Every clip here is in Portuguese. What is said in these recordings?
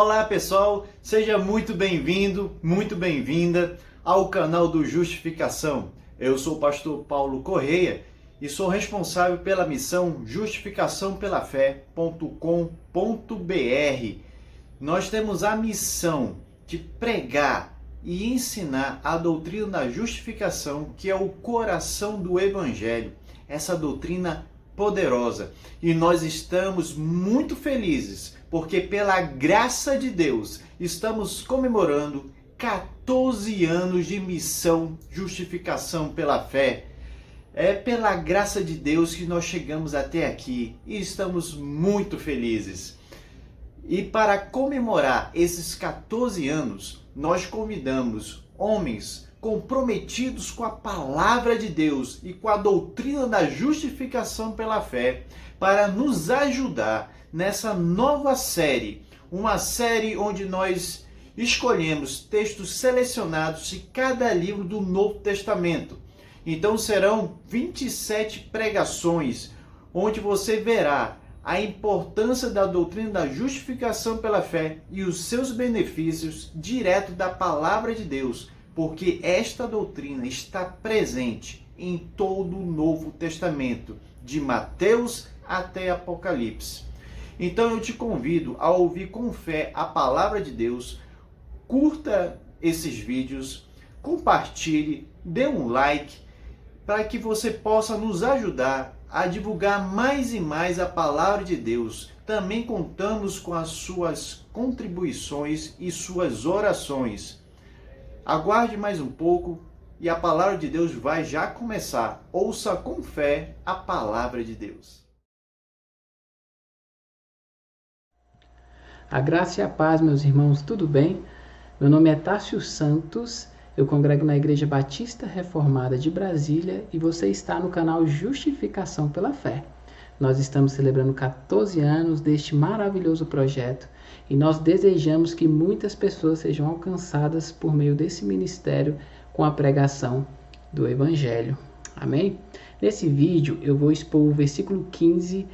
Olá pessoal, seja muito bem-vindo, muito bem-vinda ao canal do Justificação. Eu sou o pastor Paulo Correia e sou responsável pela missão justificaçãopelafé.com.br. Nós temos a missão de pregar e ensinar a doutrina da justificação, que é o coração do Evangelho, essa doutrina poderosa. E nós estamos muito felizes, porque pela graça de Deus estamos comemorando 14 anos de missão Justificação pela Fé. É pela graça de Deus que nós chegamos até aqui e estamos muito felizes. E para comemorar esses 14 anos, nós convidamos homens comprometidos com a palavra de Deus e com a doutrina da justificação pela fé para nos ajudar nessa nova série, uma série onde nós escolhemos textos selecionados de cada livro do Novo Testamento. Então serão 27 pregações, onde você verá a importância da doutrina da justificação pela fé e os seus benefícios direto da palavra de Deus, porque esta doutrina está presente em todo o Novo Testamento, de Mateus até Apocalipse. Então eu te convido a ouvir com fé a palavra de Deus, curta esses vídeos, compartilhe, dê um like, para que você possa nos ajudar a divulgar mais e mais a palavra de Deus. Também contamos com as suas contribuições e suas orações. Aguarde mais um pouco e a palavra de Deus vai já começar. Ouça com fé a palavra de Deus. A graça e a paz, meus irmãos, tudo bem? Meu nome é Tássio Santos, eu congrego na Igreja Batista Reformada de Brasília e você está no canal Justificação pela Fé. Nós estamos celebrando 14 anos deste maravilhoso projeto e nós desejamos que muitas pessoas sejam alcançadas por meio desse ministério com a pregação do Evangelho. Amém? Nesse vídeo eu vou expor o versículo 15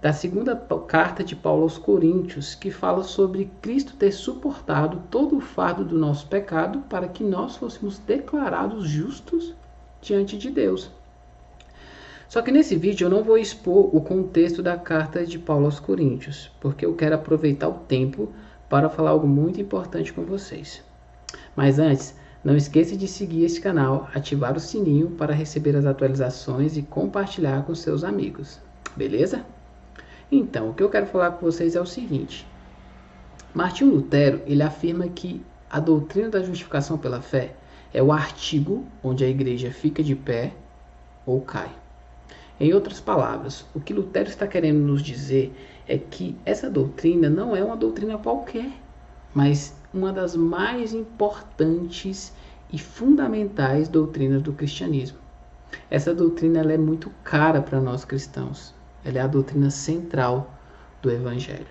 da segunda carta de Paulo aos Coríntios, que fala sobre Cristo ter suportado todo o fardo do nosso pecado para que nós fôssemos declarados justos diante de Deus. Só que nesse vídeo eu não vou expor o contexto da carta de Paulo aos Coríntios, porque eu quero aproveitar o tempo para falar algo muito importante com vocês. Mas antes, não esqueça de seguir este canal, ativar o sininho para receber as atualizações e compartilhar com seus amigos. Beleza? Então, o que eu quero falar com vocês é o seguinte. Martinho Lutero, ele afirma que a doutrina da justificação pela fé é o artigo onde a igreja fica de pé ou cai. Em outras palavras, o que Lutero está querendo nos dizer é que essa doutrina não é uma doutrina qualquer, mas uma das mais importantes e fundamentais doutrinas do cristianismo. Essa doutrina ela é muito cara para nós cristãos. Ela é a doutrina central do Evangelho.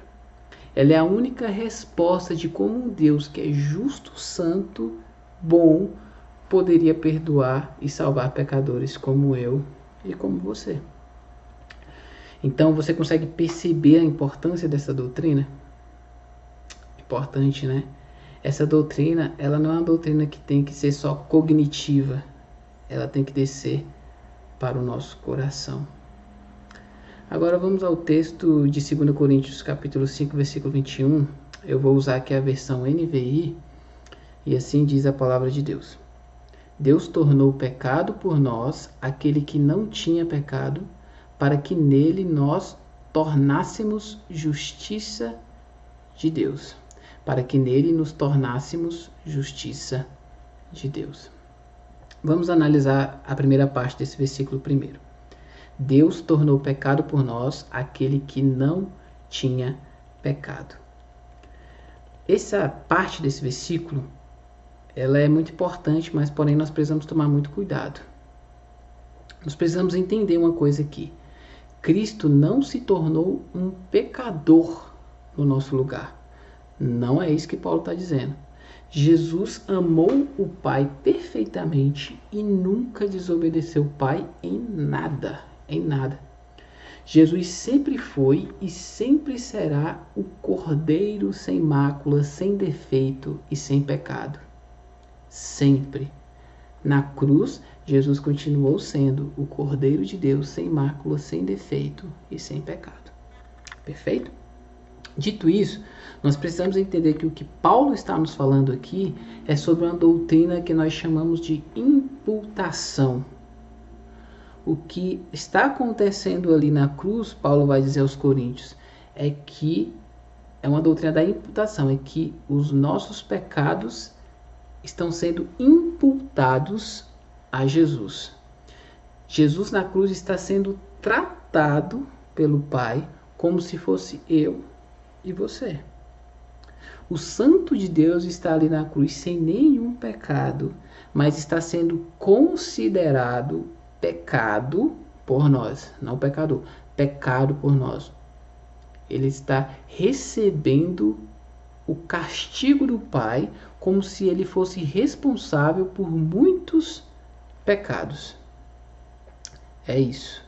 Ela é a única resposta de como um Deus que é justo, santo, bom, poderia perdoar e salvar pecadores como eu e como você. Então, você consegue perceber a importância dessa doutrina? Importante, né? Essa doutrina, ela não é uma doutrina que tem que ser só cognitiva. Ela tem que descer para o nosso coração. Agora vamos ao texto de 2 Coríntios capítulo 5, versículo 21. Eu vou usar aqui a versão NVI e assim diz a palavra de Deus. Deus tornou pecado por nós aquele que não tinha pecado, para que nele nós tornássemos justiça de Deus. Para que nele nos tornássemos justiça de Deus. Vamos analisar a primeira parte desse versículo primeiro. Deus tornou pecado por nós aquele que não tinha pecado. Essa parte desse versículo, ela é muito importante, mas porém nós precisamos tomar muito cuidado. Nós precisamos entender uma coisa aqui. Cristo não se tornou um pecador no nosso lugar. Não é isso que Paulo está dizendo. Jesus amou o Pai perfeitamente e nunca desobedeceu o Pai em nada. Jesus sempre foi e sempre será o Cordeiro sem mácula, sem defeito e sem pecado. Sempre. Na cruz, Jesus continuou sendo o Cordeiro de Deus sem mácula, sem defeito e sem pecado. Perfeito? Dito isso, nós precisamos entender que o que Paulo está nos falando aqui é sobre uma doutrina que nós chamamos de imputação. O que está acontecendo ali na cruz, Paulo vai dizer aos Coríntios, é que é uma doutrina da imputação, é que os nossos pecados estão sendo imputados a Jesus. Jesus na cruz está sendo tratado pelo Pai como se fosse eu e você. O Santo de Deus está ali na cruz sem nenhum pecado, mas está sendo considerado pecado por nós, não pecador, pecado por nós. Ele está recebendo o castigo do Pai como se ele fosse responsável por muitos pecados. É isso.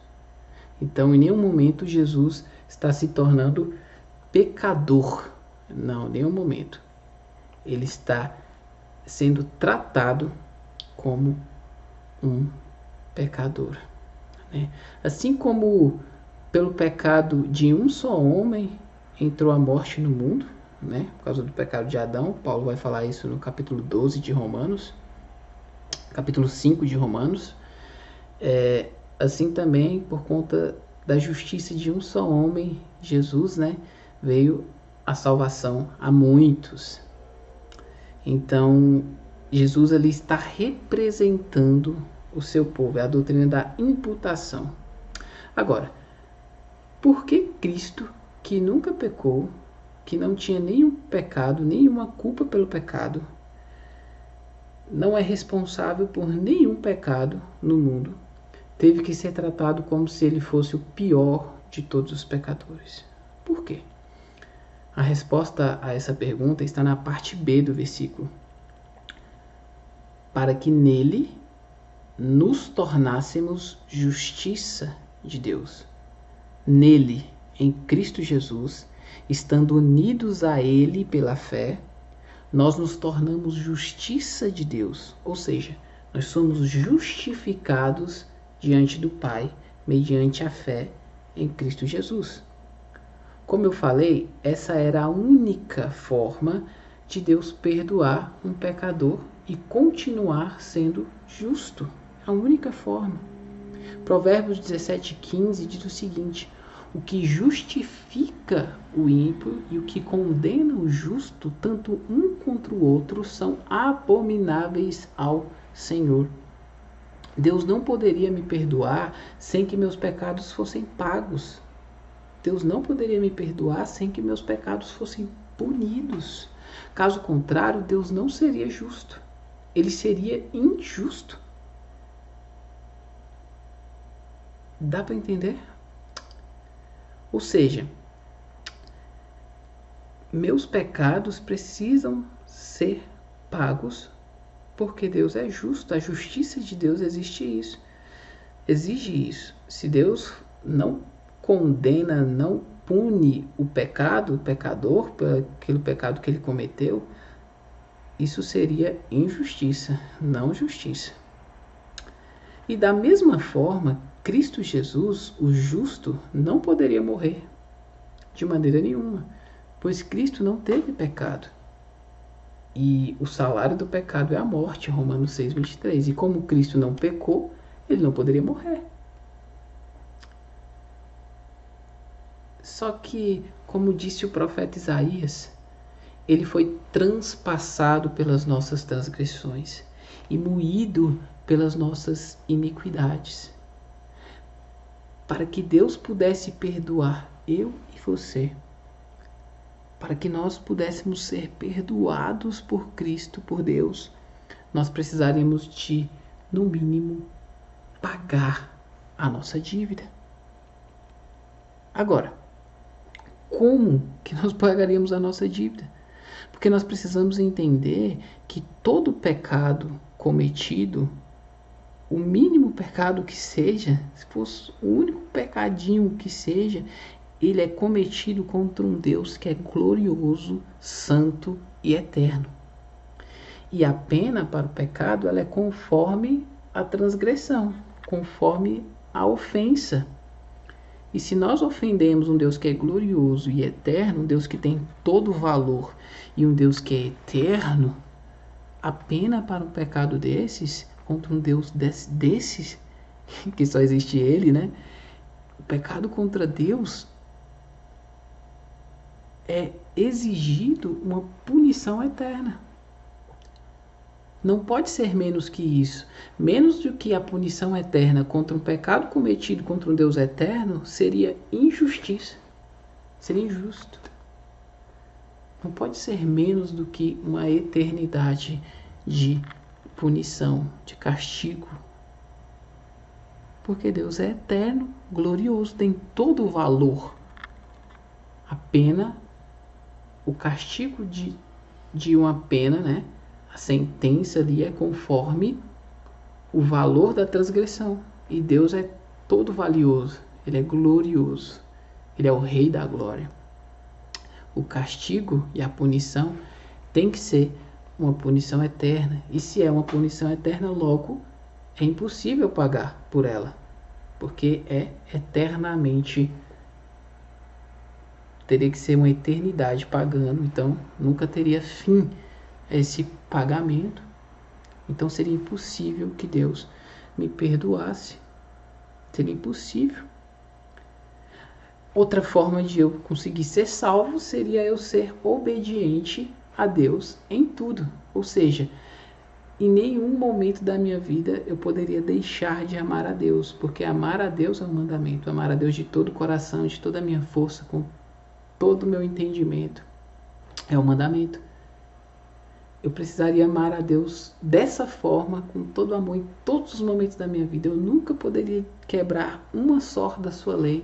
Então, em nenhum momento Jesus está se tornando pecador. Não, em nenhum momento. Ele está sendo tratado como um pecador. Né? Assim como pelo pecado de um só homem entrou a morte no mundo, né? Por causa do pecado de Adão, Paulo vai falar isso no capítulo 12 de Romanos, capítulo 5 de Romanos. Assim também, por conta da justiça de um só homem, Jesus, né, veio a salvação a muitos. Então, Jesus ali está representando o seu povo, é a doutrina da imputação. Agora, por que Cristo, que nunca pecou, que não tinha nenhum pecado, nenhuma culpa pelo pecado, não é responsável por nenhum pecado no mundo, teve que ser tratado como se ele fosse o pior de todos os pecadores? Por quê? A resposta a essa pergunta está na parte B do versículo. Para que nele nos tornássemos justiça de Deus. Nele, em Cristo Jesus, estando unidos a Ele pela fé, nós nos tornamos justiça de Deus. Ou seja, nós somos justificados diante do Pai, mediante a fé em Cristo Jesus. Como eu falei, essa era a única forma de Deus perdoar um pecador e continuar sendo justo. A única forma. Provérbios 17:15 diz o seguinte: o que justifica o ímpio e o que condena o justo, tanto um contra o outro, são abomináveis ao Senhor. Deus não poderia me perdoar sem que meus pecados fossem pagos. Deus não poderia me perdoar sem que meus pecados fossem punidos. Caso contrário, Deus não seria justo. Ele seria injusto. Dá para entender? Ou seja, meus pecados precisam ser pagos porque Deus é justo. A justiça de Deus exige isso. Se Deus não condena, não pune o pecador, por aquele pecado que ele cometeu, isso seria injustiça, não justiça. E da mesma forma, Cristo Jesus, o justo, não poderia morrer de maneira nenhuma, pois Cristo não teve pecado. E o salário do pecado é a morte, Romanos 6:23. E como Cristo não pecou, ele não poderia morrer. Só que, como disse o profeta Isaías, ele foi transpassado pelas nossas transgressões e moído pelas nossas iniquidades, para que Deus pudesse perdoar eu e você, para que nós pudéssemos ser perdoados por Cristo, por Deus, nós precisaríamos de, no mínimo, pagar a nossa dívida. Agora, como que nós pagaríamos a nossa dívida? Porque nós precisamos entender que todo pecado cometido, o mínimo pecado que seja, se fosse o único pecadinho que seja, ele é cometido contra um Deus que é glorioso, santo e eterno. E a pena para o pecado, ela é conforme a transgressão, conforme a ofensa. E se nós ofendemos um Deus que é glorioso e eterno, um Deus que tem todo o valor e um Deus que é eterno, a pena para um pecado desses, contra um Deus desses, que só existe ele, né? O pecado contra Deus é exigido uma punição eterna. Não pode ser menos que isso. Menos do que a punição eterna contra um pecado cometido contra um Deus eterno seria injustiça. Seria injusto. Não pode ser menos do que uma eternidade de punição, de castigo. Porque Deus é eterno, glorioso, tem todo o valor. A pena, o castigo de uma pena, né? A sentença ali é conforme o valor da transgressão. E Deus é todo valioso. Ele é glorioso. Ele é o Rei da glória. O castigo e a punição tem que ser uma punição eterna. E se é uma punição eterna, logo é impossível pagar por ela. Porque é eternamente. Teria que ser uma eternidade pagando. Então nunca teria fim esse pagamento. Então seria impossível que Deus me perdoasse. Seria impossível. Outra forma de eu conseguir ser salvo seria eu ser obediente a Deus em tudo. Ou seja, em nenhum momento da minha vida eu poderia deixar de amar a Deus, porque amar a Deus é um mandamento. Amar a Deus de todo o coração, de toda a minha força, com todo o meu entendimento, é um mandamento. Eu precisaria amar a Deus dessa forma, com todo o amor, em todos os momentos da minha vida. Eu nunca poderia quebrar uma só da sua lei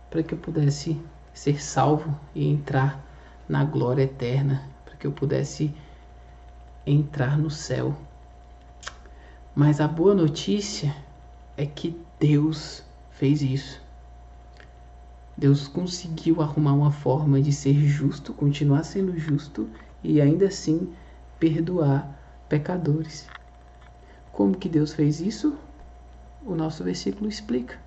para que eu pudesse ser salvo e entrar na glória eterna, para que eu pudesse entrar no céu. Mas a boa notícia é que Deus fez isso. Deus conseguiu arrumar uma forma de ser justo, continuar sendo justo e ainda assim perdoar pecadores. Como que Deus fez isso? O nosso versículo explica.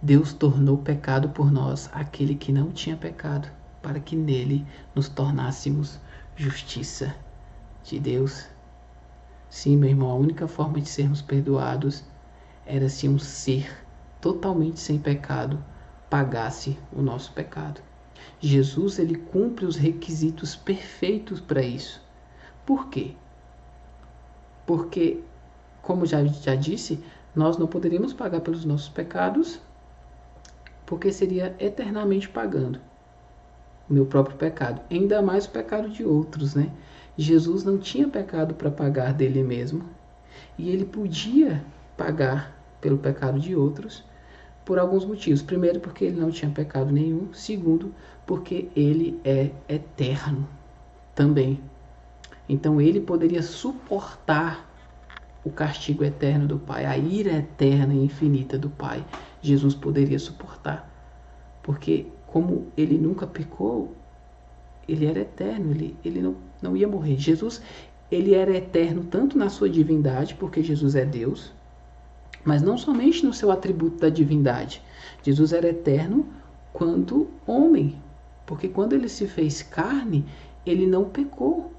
Deus tornou pecado por nós aquele que não tinha pecado, para que nele nos tornássemos justiça de Deus. Sim, meu irmão, a única forma de sermos perdoados era se um ser totalmente sem pecado pagasse o nosso pecado. Jesus, ele cumpre os requisitos perfeitos para isso. Por quê? Porque, como já disse, nós não poderíamos pagar pelos nossos pecados, porque seria eternamente pagando o meu próprio pecado, ainda mais o pecado de outros, né? Jesus não tinha pecado para pagar dele mesmo, e ele podia pagar pelo pecado de outros por alguns motivos. Primeiro, porque ele não tinha pecado nenhum. Segundo, porque ele é eterno também. Então ele poderia suportar o castigo eterno do Pai, a ira eterna e infinita do Pai. Jesus poderia suportar, porque como ele nunca pecou, ele era eterno, ele não ia morrer. Jesus, ele era eterno tanto na sua divindade, porque Jesus é Deus, mas não somente no seu atributo da divindade. Jesus era eterno quanto homem, porque quando ele se fez carne, ele não pecou.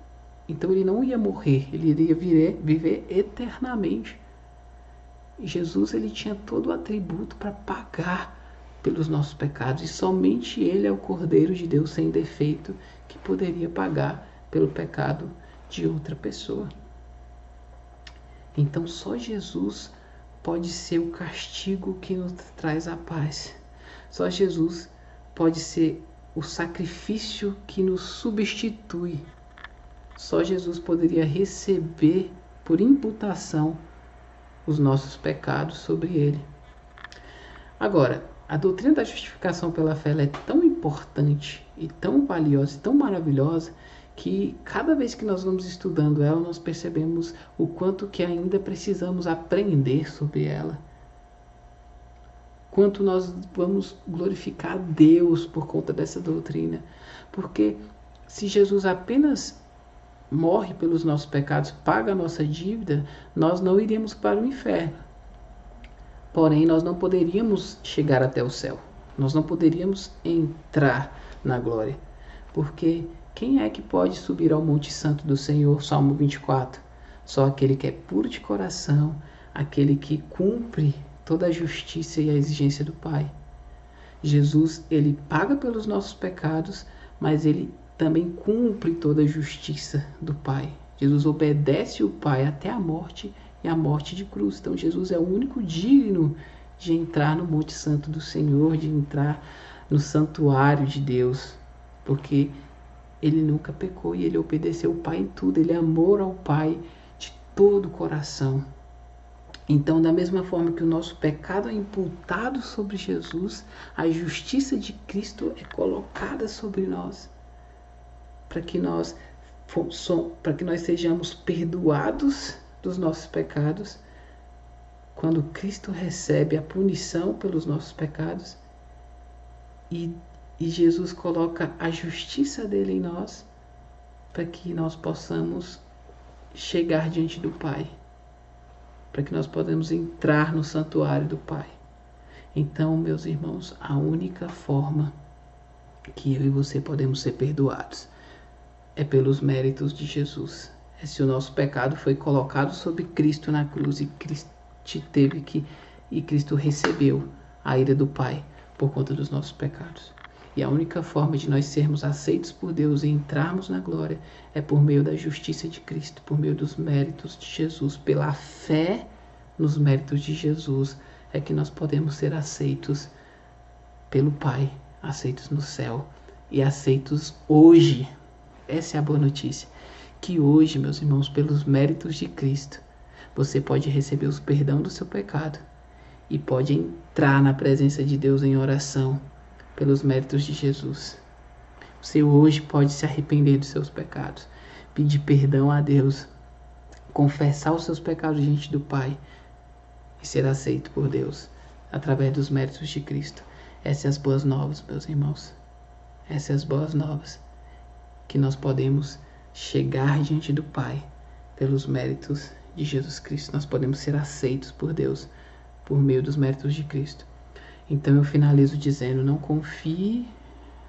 Então ele não ia morrer, ele iria viver eternamente. Jesus, ele tinha todo o atributo para pagar pelos nossos pecados, e somente ele é o Cordeiro de Deus sem defeito que poderia pagar pelo pecado de outra pessoa. Então só Jesus pode ser o castigo que nos traz a paz. Só Jesus pode ser o sacrifício que nos substitui. Só Jesus poderia receber por imputação os nossos pecados sobre ele. Agora, a doutrina da justificação pela fé ela é tão importante e tão valiosa e tão maravilhosa que cada vez que nós vamos estudando ela, nós percebemos o quanto que ainda precisamos aprender sobre ela. Quanto nós vamos glorificar a Deus por conta dessa doutrina. Porque se Jesus apenas morre pelos nossos pecados, paga a nossa dívida, nós não iríamos para o inferno. Porém, nós não poderíamos chegar até o céu. Nós não poderíamos entrar na glória. Porque quem é que pode subir ao Monte Santo do Senhor? Salmo 24. Só aquele que é puro de coração, aquele que cumpre toda a justiça e a exigência do Pai. Jesus, ele paga pelos nossos pecados, mas ele também cumpre toda a justiça do Pai. Jesus obedece o Pai até a morte e a morte de cruz. Então Jesus é o único digno de entrar no Monte Santo do Senhor, de entrar no santuário de Deus, porque ele nunca pecou e ele obedeceu o Pai em tudo. Ele amou ao Pai de todo o coração. Então, da mesma forma que o nosso pecado é imputado sobre Jesus, a justiça de Cristo é colocada sobre nós, para que nós sejamos perdoados dos nossos pecados, quando Cristo recebe a punição pelos nossos pecados, e Jesus coloca a justiça dele em nós, para que nós possamos chegar diante do Pai, para que nós possamos entrar no santuário do Pai. Então, meus irmãos, a única forma que eu e você podemos ser perdoados é pelos méritos de Jesus. É se o nosso pecado foi colocado sobre Cristo na cruz e Cristo recebeu a ira do Pai por conta dos nossos pecados. E a única forma de nós sermos aceitos por Deus e entrarmos na glória é por meio da justiça de Cristo, por meio dos méritos de Jesus. Pela fé nos méritos de Jesus é que nós podemos ser aceitos pelo Pai, aceitos no céu e aceitos hoje. Essa é a boa notícia, que hoje, meus irmãos, pelos méritos de Cristo, você pode receber o perdão do seu pecado e pode entrar na presença de Deus em oração pelos méritos de Jesus. Você hoje pode se arrepender dos seus pecados, pedir perdão a Deus, confessar os seus pecados diante do Pai e ser aceito por Deus através dos méritos de Cristo. Essas são as boas novas, meus irmãos. Essas são as boas novas, que nós podemos chegar diante do Pai pelos méritos de Jesus Cristo. Nós podemos ser aceitos por Deus por meio dos méritos de Cristo. Então eu finalizo dizendo: não confie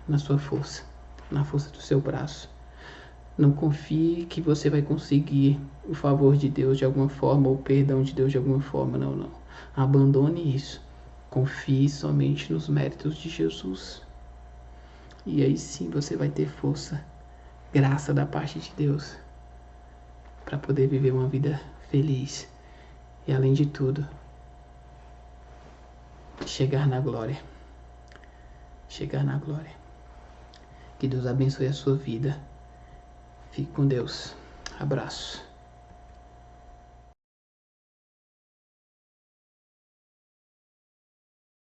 na sua força, na força do seu braço. Não confie que você vai conseguir o favor de Deus de alguma forma ou o perdão de Deus de alguma forma. Não. Abandone isso. Confie somente nos méritos de Jesus. E aí sim você vai ter força, graça da parte de Deus, para poder viver uma vida feliz. E além de tudo, chegar na glória. Chegar na glória. Que Deus abençoe a sua vida. Fique com Deus. Abraço.